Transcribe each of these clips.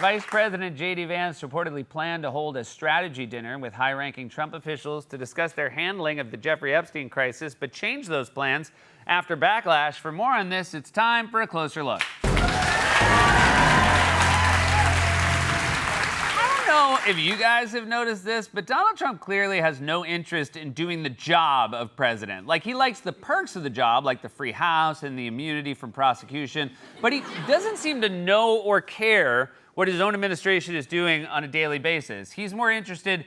Vice President J.D. Vance reportedly planned to hold a strategy dinner with high-ranking Trump officials to discuss their handling of the Jeffrey Epstein crisis, but changed those plans after backlash. For more on this, it's time for a closer look. I don't know if you guys have noticed this, but Donald Trump clearly has no interest in doing the job of president. Like, he likes the perks of the job, like the free house and the immunity from prosecution, but he doesn't seem to know or care what his own administration is doing on a daily basis. He's more interested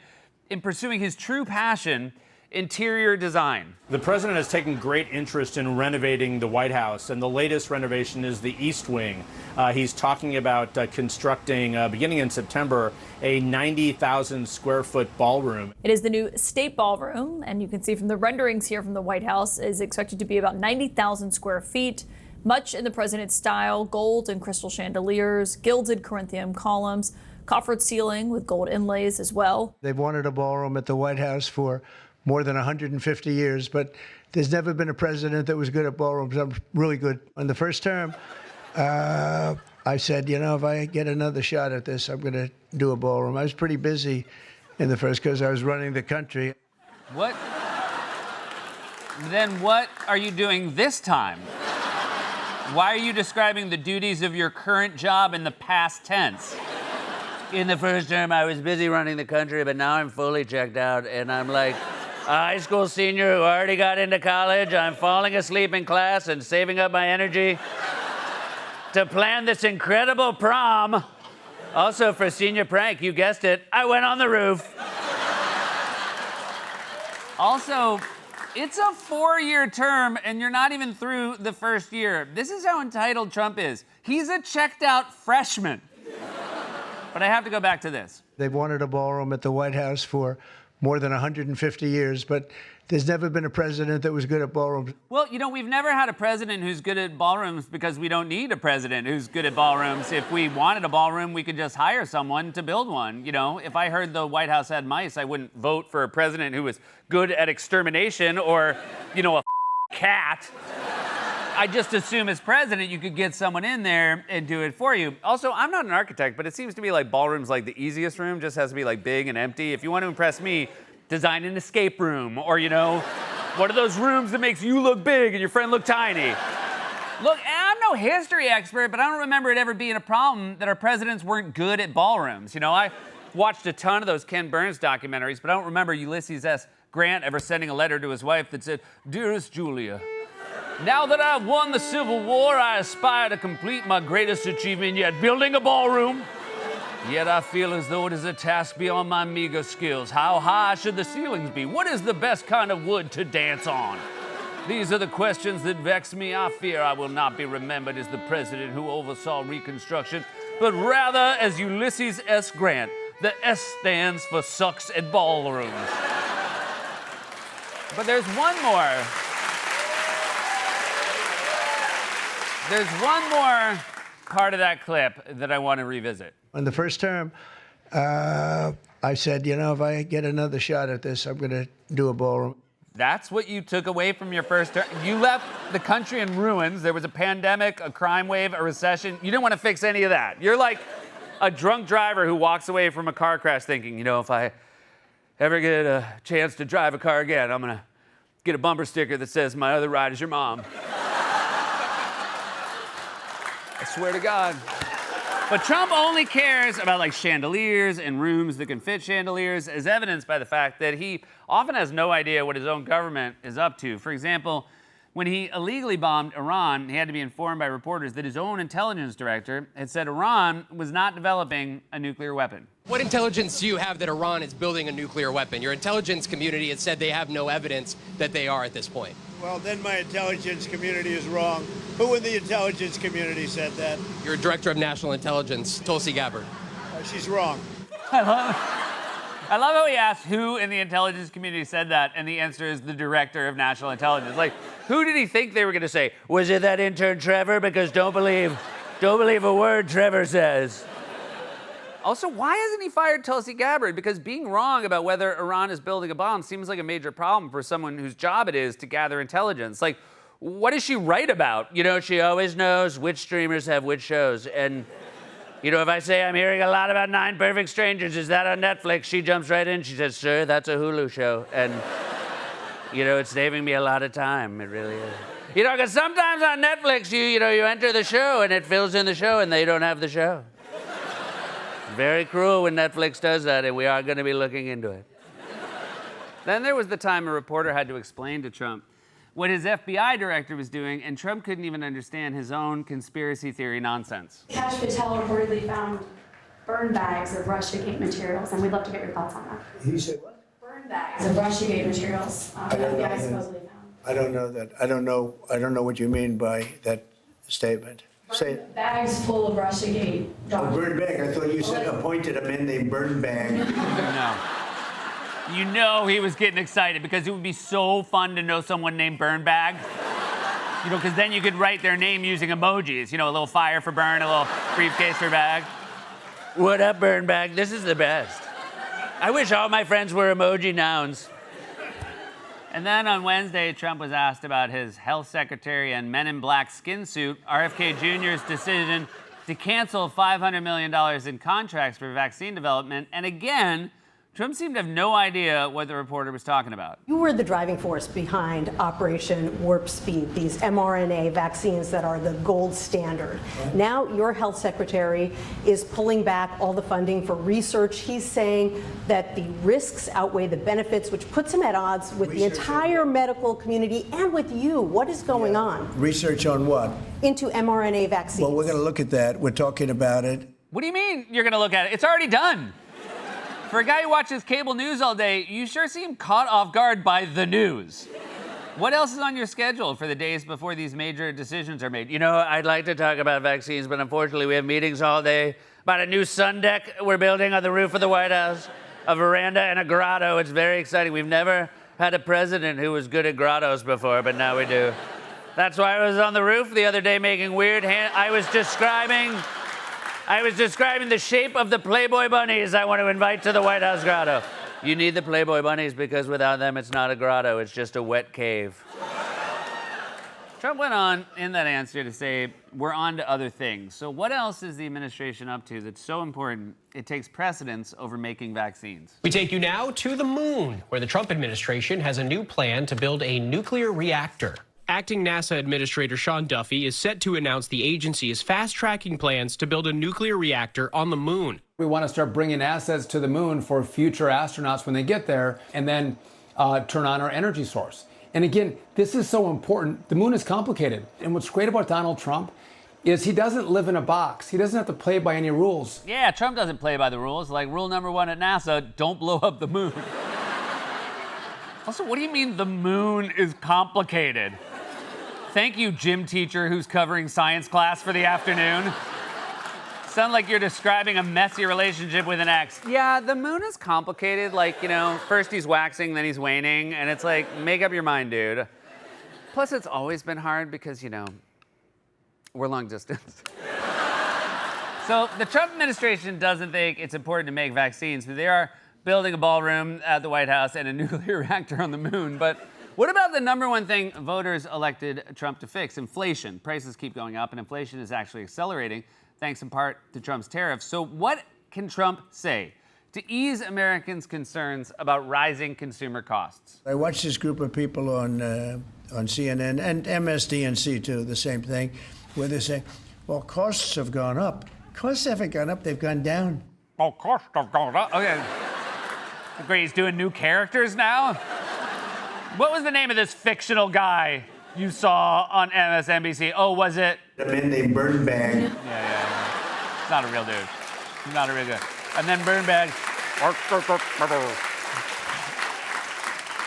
in pursuing his true passion, interior design. The president has taken great interest in renovating the White House, and the latest renovation is the East Wing. He's talking about constructing, beginning in September, a 90,000 square foot ballroom. It is the new State Ballroom, and you can see from the renderings here from the White House, is expected to be about 90,000 square feet. Much in the president's style, gold and crystal chandeliers, gilded Corinthian columns, coffered ceiling with gold inlays as well. They've wanted a ballroom at the White House for more than 150 years, but there's never been a president that was good at ballrooms. I'm really good. In the first term, I said, you know, if I get another shot at this, I'm going to do a ballroom. I was pretty busy in the first because I was running the country. What? Then what are you doing this time? Why are you describing the duties of your current job in the past tense? In the first term, I was busy running the country, but now I'm fully checked out, and I'm like a high school senior who already got into college. I'm falling asleep in class and saving up my energy to plan this incredible prom. Also, for senior prank, you guessed it, I went on the roof. Also, it's a 4-year term, and you're not even through the first year. This is how entitled Trump is. He's a checked-out freshman. But I have to go back to this. They've wanted a ballroom at the White House for more than 150 years, but there's never been a president that was good at ballrooms. Well, you know, we've never had a president who's good at ballrooms because we don't need a president who's good at ballrooms. If we wanted a ballroom, we could just hire someone to build one. You know, if I heard the White House had mice, I wouldn't vote for a president who was good at extermination or, you know, a cat. I just assume as president, you could get someone in there and do it for you. Also, I'm not an architect, but it seems to me like ballroom's like the easiest room, just has to be like big and empty. If you want to impress me, design an escape room or, you know, one of those rooms that makes you look big and your friend look tiny. Look, I'm no history expert, but I don't remember it ever being a problem that our presidents weren't good at ballrooms. You know, I watched a ton of those Ken Burns documentaries, but I don't remember Ulysses S. Grant ever sending a letter to his wife that said, "Dearest Julia, now that I've won the Civil War, I aspire to complete my greatest achievement yet, building a ballroom. Yet I feel as though it is a task beyond my meager skills. How high should the ceilings be? What is the best kind of wood to dance on? These are the questions that vex me. I fear I will not be remembered as the president who oversaw Reconstruction, but rather as Ulysses S. Grant. The S stands for sucks at ballrooms." But there's one more. There's one more part of that clip that I want to revisit. In the first term, I said, you know, if I get another shot at this, I'm going to do a ballroom. That's what you took away from your first term. You left the country in ruins. There was a pandemic, a crime wave, a recession. You didn't want to fix any of that. You're like a drunk driver who walks away from a car crash thinking, you know, if I ever get a chance to drive a car again, I'm going to get a bumper sticker that says, "My other ride is your mom." I swear to God. But Trump only cares about like chandeliers and rooms that can fit chandeliers, as evidenced by the fact that he often has no idea what his own government is up to. For example, when he illegally bombed Iran, he had to be informed by reporters that his own intelligence director had said Iran was not developing a nuclear weapon. What intelligence do you have that Iran is building a nuclear weapon? Your intelligence community has said they have no evidence that they are at this point. Well, then my intelligence community is wrong. Who in the intelligence community said that? Your director of national intelligence, Tulsi Gabbard. She's wrong. I love how he asked who in the intelligence community said that, and the answer is the director of national intelligence. Like, who did he think they were going to say? Was it that intern Trevor? Because don't believe a word Trevor says. Also, why hasn't he fired Tulsi Gabbard? Because being wrong about whether Iran is building a bomb seems like a major problem for someone whose job it is to gather intelligence. Like, what does she write about? You know, she always knows which streamers have which shows. And You know, if I say I'm hearing a lot about Nine Perfect Strangers, is that on Netflix? She jumps right in. She says, sir, that's a Hulu show. And, you know, it's saving me a lot of time. It really is. You know, because sometimes on Netflix, you enter the show and it fills in the show and they don't have the show. Very cruel when Netflix does that, and we are going to be looking into it. Then there was the time a reporter had to explain to Trump what his FBI director was doing, and Trump couldn't even understand his own conspiracy theory nonsense. Kash Patel reportedly found burn bags of Russiagate materials, and we'd love to get your thoughts on that. He said what? Burn bags of Russiagate materials that FBI supposedly found. I don't know that. I don't know what you mean by that statement. Say it. Bags full of Russiagate A documents. bird bag. I thought you said appointed a man named Bird Bag. No. You know he was getting excited because it would be so fun to know someone named Burnbag. You know, because then you could write their name using emojis. You know, a little fire for burn, a little briefcase for bag. What up, Burnbag? This is the best. I wish all my friends were emoji nouns. And then on Wednesday, Trump was asked about his health secretary and Men in Black skin suit, RFK Jr.'s decision to cancel $500 million in contracts for vaccine development. And again, Trump seemed to have no idea what the reporter was talking about. You were the driving force behind Operation Warp Speed, these mRNA vaccines that are the gold standard. Now your health secretary is pulling back all the funding for research. He's saying that the risks outweigh the benefits, which puts him at odds with the entire medical community and with you. What is going on? Research on what? Into mRNA vaccines. Well, we're going to look at that. We're talking about it. What do you mean you're going to look at it? It's already done. For a guy who watches cable news all day, you sure seem caught off guard by the news. What else is on your schedule for the days before these major decisions are made? You know, I'd like to talk about vaccines, but unfortunately we have meetings all day about a new sun deck we're building on the roof of the White House, a veranda and a grotto. It's very exciting. We've never had a president who was good at grottos before, but now we do. That's why I was on the roof the other day making weird I was describing the shape of the Playboy bunnies I want to invite to the White House grotto. You need the Playboy bunnies because without them, it's not a grotto, it's just a wet cave. Trump went on in that answer to say, we're on to other things. So what else is the administration up to that's so important it takes precedence over making vaccines? We take you now to the moon, where the Trump administration has a new plan to build a nuclear reactor. Acting NASA Administrator Sean Duffy is set to announce the agency is fast-tracking plans to build a nuclear reactor on the moon. We want to start bringing assets to the moon for future astronauts when they get there, and then turn on our energy source. And again, this is so important. The moon is complicated. And what's great about Donald Trump is he doesn't live in a box. He doesn't have to play by any rules. Yeah, Trump doesn't play by the rules. Like rule number one at NASA, don't blow up the moon. Also, what do you mean the moon is complicated? Thank you, gym teacher who's covering science class for the afternoon. Sound like you're describing a messy relationship with an ex. Yeah, the moon is complicated. Like, you know, first he's waxing, then he's waning, and it's like, make up your mind, dude. Plus, it's always been hard because, you know, we're long distance. So the Trump administration doesn't think it's important to make vaccines, but they are building a ballroom at the White House and a nuclear reactor on the moon. But what about the number one thing voters elected Trump to fix? Inflation. Prices keep going up, and inflation is actually accelerating, thanks in part to Trump's tariffs. So what can Trump say to ease Americans' concerns about rising consumer costs? I watched this group of people on CNN and MSDNC too, the same thing, where they say, well, costs have gone up. Costs haven't gone up, they've gone down. Oh, costs have gone up. Okay. Great, he's doing new characters now? What was the name of this fictional guy you saw on MSNBC? Oh, was it? A man named Bird Bag. Yeah. He's not a real dude. He's not a real guy. And then Burnbag.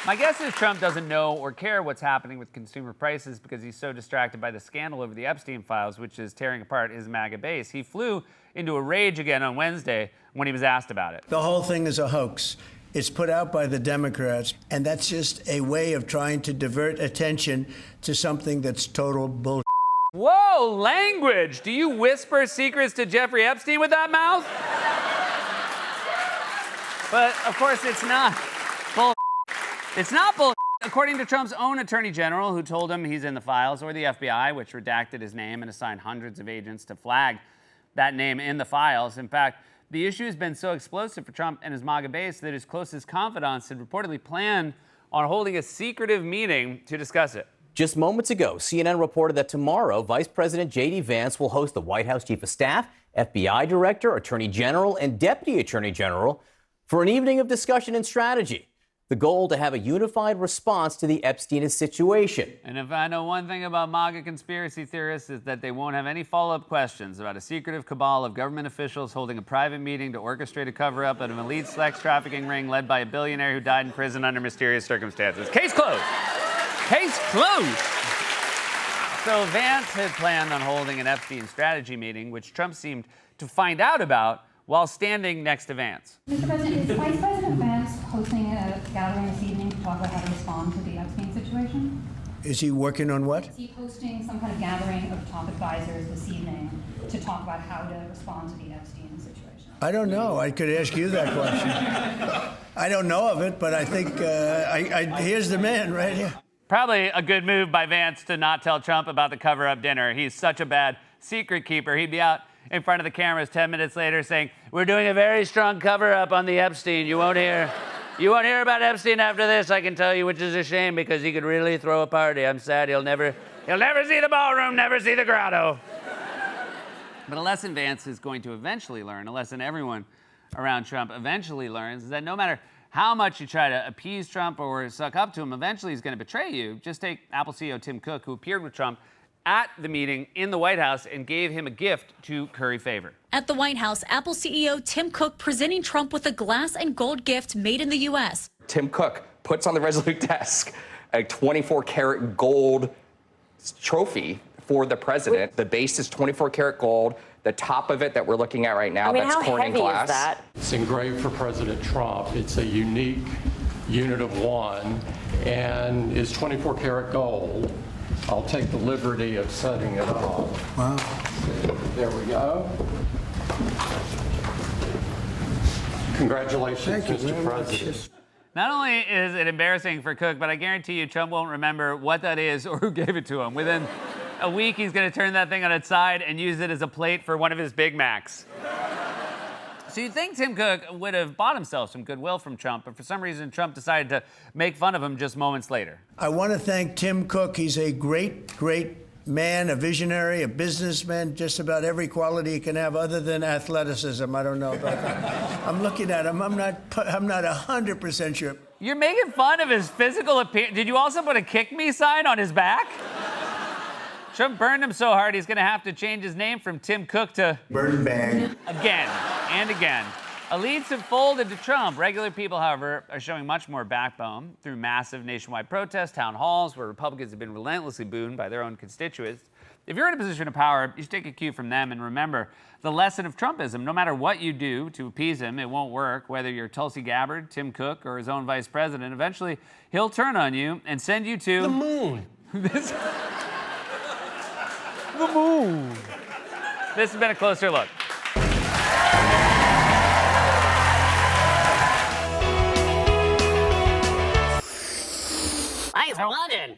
My guess is Trump doesn't know or care what's happening with consumer prices because he's so distracted by the scandal over the Epstein files, which is tearing apart his MAGA base. He flew into a rage again on Wednesday when he was asked about it. The whole thing is a hoax. It's put out by the Democrats, and that's just a way of trying to divert attention to something that's total bullshit. Whoa, language! Do you whisper secrets to Jeffrey Epstein with that mouth? But, of course, it's not bull. It's not bull. According to Trump's own attorney general, who told him he's in the files, or the FBI, which redacted his name and assigned hundreds of agents to flag that name in the files. In fact, the issue has been so explosive for Trump and his MAGA base that his closest confidants had reportedly planned on holding a secretive meeting to discuss it. Just moments ago, CNN reported that tomorrow, Vice President J.D. Vance will host the White House Chief of Staff, FBI Director, Attorney General, and Deputy Attorney General for an evening of discussion and strategy. The goal to have a unified response to the Epstein situation. And if I know one thing about MAGA conspiracy theorists, is that they won't have any follow-up questions about a secretive cabal of government officials holding a private meeting to orchestrate a cover-up at an elite sex trafficking ring led by a billionaire who died in prison under mysterious circumstances. Case closed. Case closed. So Vance had planned on holding an Epstein strategy meeting, which Trump seemed to find out about while standing next to Vance. Mr. President, is Vice President Vance hosting a gathering this evening to talk about how to respond to the Epstein situation? Is he working on what? Is he hosting some kind of gathering of top advisors this evening to talk about how to respond to the Epstein situation? I don't know. I could ask you that question. I don't know of it, but I think here's the man right here. Probably a good move by Vance to not tell Trump about the cover-up dinner. He's such a bad secret keeper. He'd be out in front of the cameras 10 minutes later saying, "We're doing a very strong cover-up on the Epstein. You won't hear about Epstein after this, I can tell you, which is a shame because he could really throw a party. I'm sad he'll never see the ballroom, never see the grotto." But a lesson Vance is going to eventually learn, a lesson everyone around Trump eventually learns, is that no matter how much you try to appease Trump or suck up to him, eventually he's going to betray you. Just take Apple CEO Tim Cook, who appeared with Trump at the meeting in the White House and gave him a gift to curry favor. At the White House, Apple CEO Tim Cook presenting Trump with a glass and gold gift made in the U.S. Tim Cook puts on the Resolute desk a 24-karat gold trophy for the president. The base is 24-karat gold. The top of it that we're looking at right now, that's Corning glass. Is that? It's engraved for President Trump. It's a unique unit of one and is 24-karat gold. I'll take the liberty of setting it up. Wow. There we go. Congratulations, Mr. President. Not only is it embarrassing for Cook, but I guarantee you Trump won't remember what that is or who gave it to him. Within a week, he's going to turn that thing on its side and use it as a plate for one of his Big Macs. So you'd think Tim Cook would have bought himself some goodwill from Trump, but for some reason, Trump decided to make fun of him just moments later. I want to thank Tim Cook. He's a great, great man, a visionary, a businessman, just about every quality he can have other than athleticism. I don't know about that. I'm looking at him. I'm not 100% sure. You're making fun of his physical appearance. Did you also put a kick me sign on his back? Trump burned him so hard he's going to have to change his name from Tim Cook to Burn Bag. Again and again. Elites have folded to Trump. Regular people, however, are showing much more backbone through massive nationwide protests, town halls, where Republicans have been relentlessly booed by their own constituents. If you're in a position of power, you should take a cue from them and remember the lesson of Trumpism. No matter what you do to appease him, it won't work. Whether you're Tulsi Gabbard, Tim Cook, or his own vice president, eventually he'll turn on you and send you to the moon. The moon. This has been a closer look. Thanks for watching.